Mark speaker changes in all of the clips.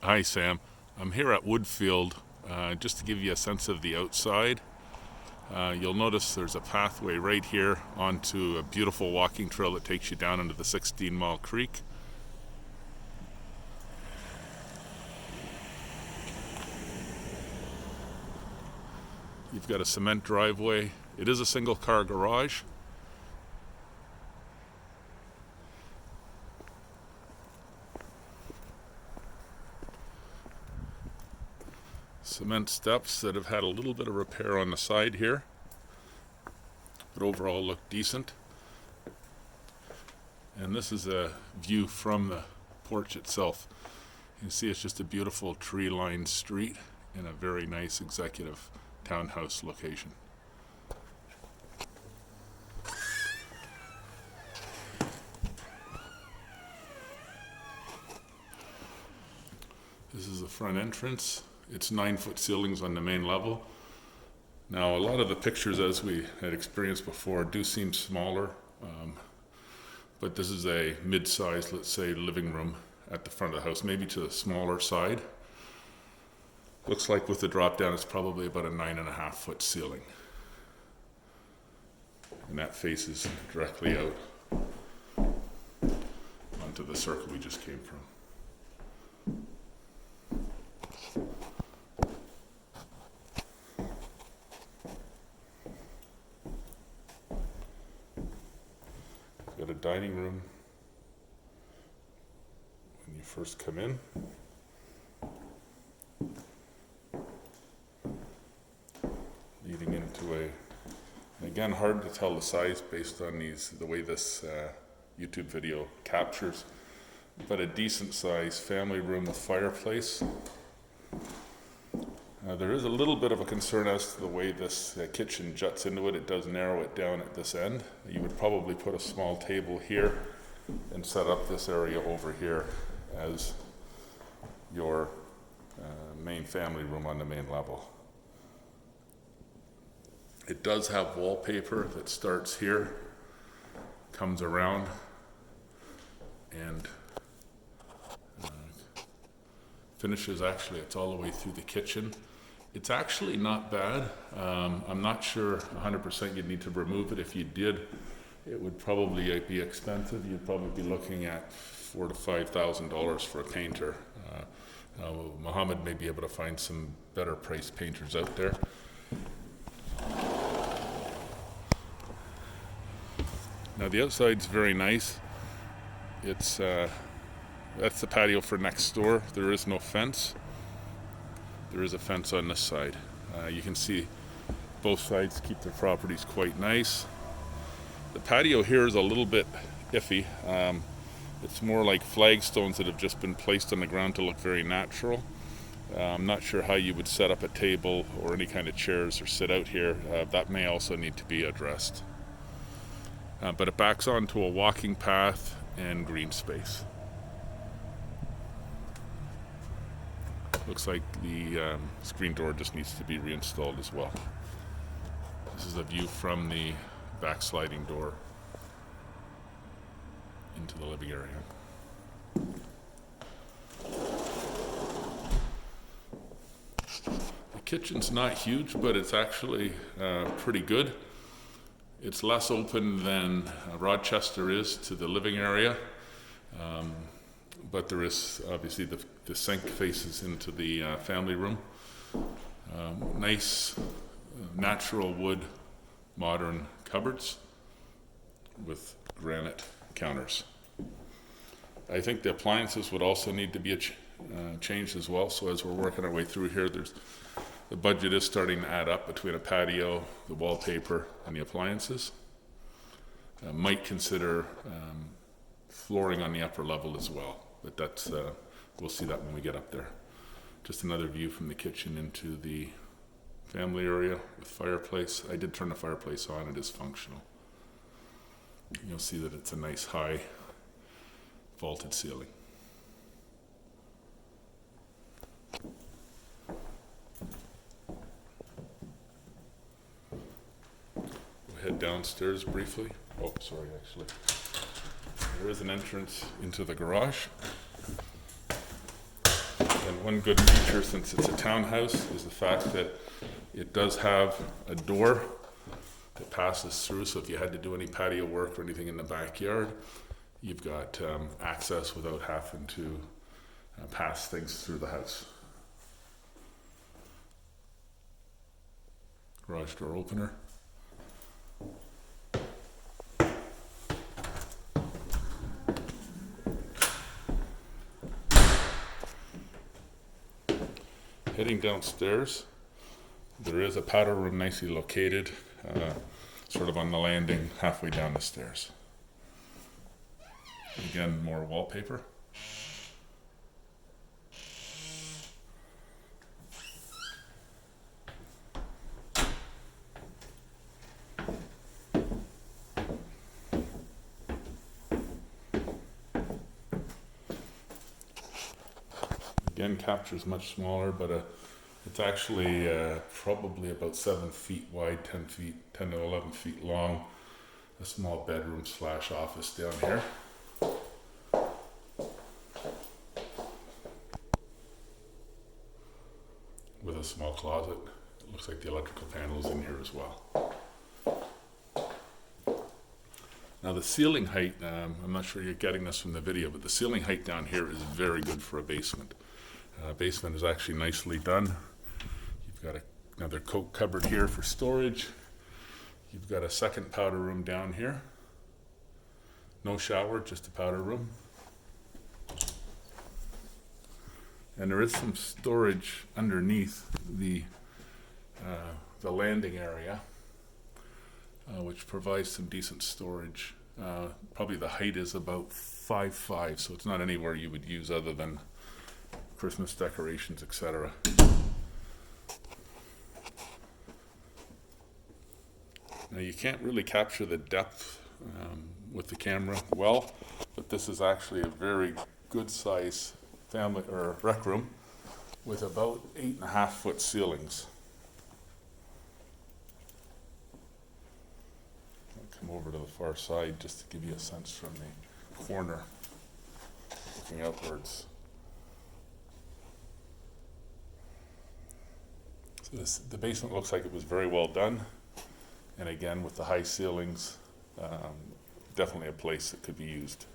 Speaker 1: Hi, Sam. I'm here at Woodfield just to give you a sense of the outside. You'll notice there's a pathway right here onto a beautiful walking trail that takes you down into the 16-mile creek. You've got a cement driveway. It is a single-car garage. Cement steps that have had a little bit of repair on the side here, but overall look decent. And this is a view from the porch itself. You can see it's just a beautiful tree-lined street in a very nice executive townhouse location. This is the front entrance. It's 9-foot ceilings on the main level. Now, a lot of the pictures, as we had experienced before, do seem smaller, but this is a mid-sized, let's say, living room at the front of the house, maybe to the smaller side. Looks like with the drop down, it's probably about a 9.5-foot ceiling. And that faces directly out onto the circle we just came from. Got a dining room when you first come in. Leading into and again, hard to tell the size based on the way this YouTube video captures, but a decent sized family room with fireplace. There is a little bit of a concern as to the way this kitchen juts into it. It does narrow it down at this end. You would probably put a small table here and set up this area over here as your main family room on the main level. It does have wallpaper that starts here, comes around, and finishes, actually, it's all the way through the kitchen. It's actually not bad. I'm not sure 100% you'd need to remove it. If you did, it would probably be expensive. You'd probably be looking at $4,000 to $5,000 for a painter. Mohammed may be able to find some better priced painters out there. Now the outside's very nice. It's that's the patio for next door. There is no fence. There is a fence on this side. You can see both sides keep their properties quite nice. The patio here is a little bit iffy. It's more like flagstones that have just been placed on the ground to look very natural. I'm not sure how you would set up a table or any kind of chairs or sit out here. That may also need to be addressed. But it backs onto a walking path and green space. Looks like the screen door just needs to be reinstalled as well. This is a view from the back sliding door into the living area. The kitchen's not huge, but it's actually pretty good. It's less open than Rochester is to the living area, but there is obviously the sink faces into the family room. Nice natural wood modern cupboards with granite counters. I think the appliances would also need to be changed as well. So as we're working our way through here, the budget is starting to add up between a patio, the wallpaper, and the appliances. Might consider flooring on the upper level as well, but that's we'll see that when we get up there. Just another view from the kitchen into the family area with fireplace. I did turn the fireplace on, it is functional. You'll see that it's a nice high vaulted ceiling. We'll head downstairs briefly. Oh, sorry, actually. There is an entrance into the garage. And one good feature, since it's a townhouse, is the fact that it does have a door that passes through, so if you had to do any patio work or anything in the backyard, you've got access without having to pass things through the house. Garage door opener. Heading downstairs, there is a powder room nicely located, sort of on the landing halfway down the stairs. Again, more wallpaper. Again, captures much smaller, but it's actually probably about 7 feet wide, 10 to 11 feet long. A small bedroom / office down here. With a small closet. It looks like the electrical panel is in here as well. Now the ceiling height, I'm not sure you're getting this from the video, but the ceiling height down here is very good for a basement. Basement is actually nicely done. You've got another coat cupboard here for storage. You've got a second powder room down here. No shower, just a powder room. And there is some storage underneath the landing area, which provides some decent storage. Probably the height is about 5'5", so it's not anywhere you would use other than Christmas decorations, etc. Now you can't really capture the depth with the camera well, but this is actually a very good size family or rec room with about 8.5 foot ceilings. I'll come over to the far side just to give you a sense from the corner looking outwards. So the basement looks like it was very well done, and again with the high ceilings, definitely a place that could be used.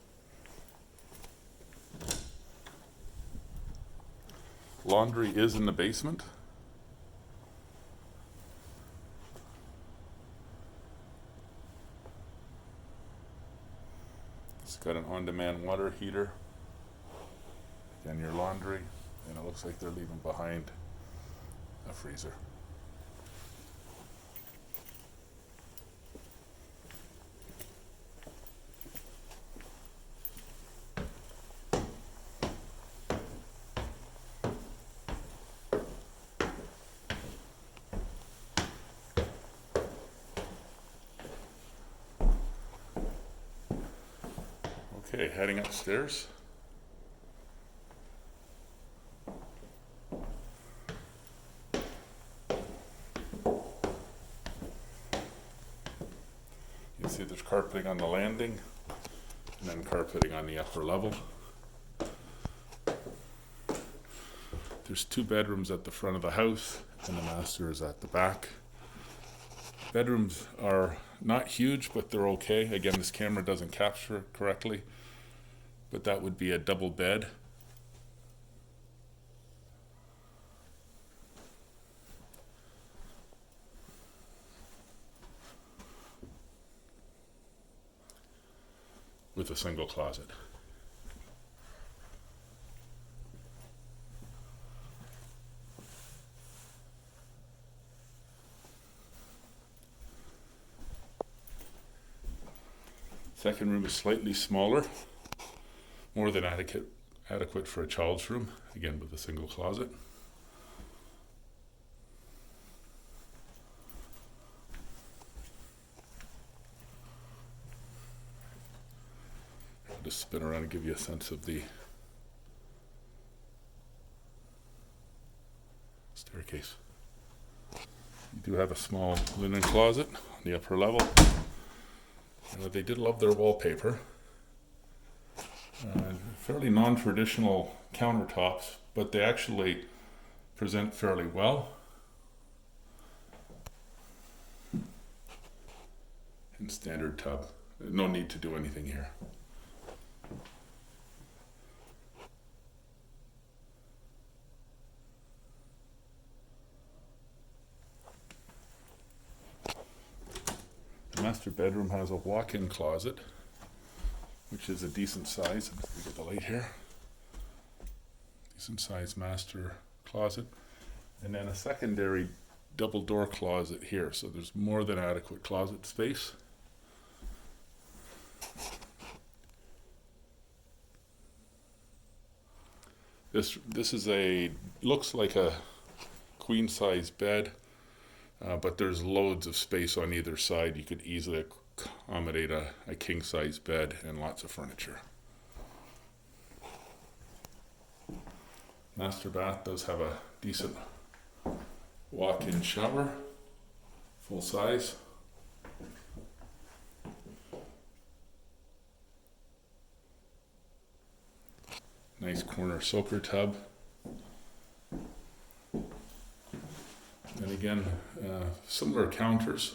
Speaker 1: Laundry is in the basement. It's got an on-demand water heater. Again, your laundry, and it looks like they're leaving behind a freezer. Okay, heading upstairs. You see there's carpeting on the landing and then carpeting on the upper level. There's 2 bedrooms at the front of the house and the master is at the back. Bedrooms are not huge, but they're okay. Again, this camera doesn't capture it correctly, but that would be a double bed. With a single closet. Second room is slightly smaller, more than adequate for a child's room, again with a single closet. I'll just spin around and give you a sense of the staircase. You do have a small linen closet on the upper level. They did love their wallpaper. Fairly non-traditional countertops, but they actually present fairly well. And standard tub. No need to do anything here. The master bedroom has a walk-in closet, which is a decent size. Let me get the light here. Decent size master closet. And then a secondary double door closet here. So there's more than adequate closet space. This is looks like a queen size bed. But there's loads of space on either side. You could easily accommodate a king-size bed and lots of furniture. Master bath does have a decent walk-in shower, full size. Nice corner soaker tub. And again, similar counters,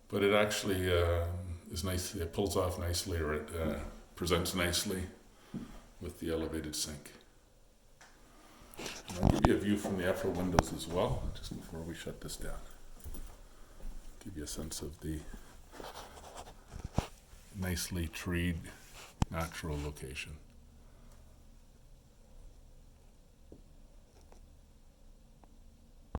Speaker 1: but it actually is nice. It pulls off nicely, or it presents nicely with the elevated sink. And I'll give you a view from the upper windows as well, just before we shut this down. Give you a sense of the nicely treed, natural location.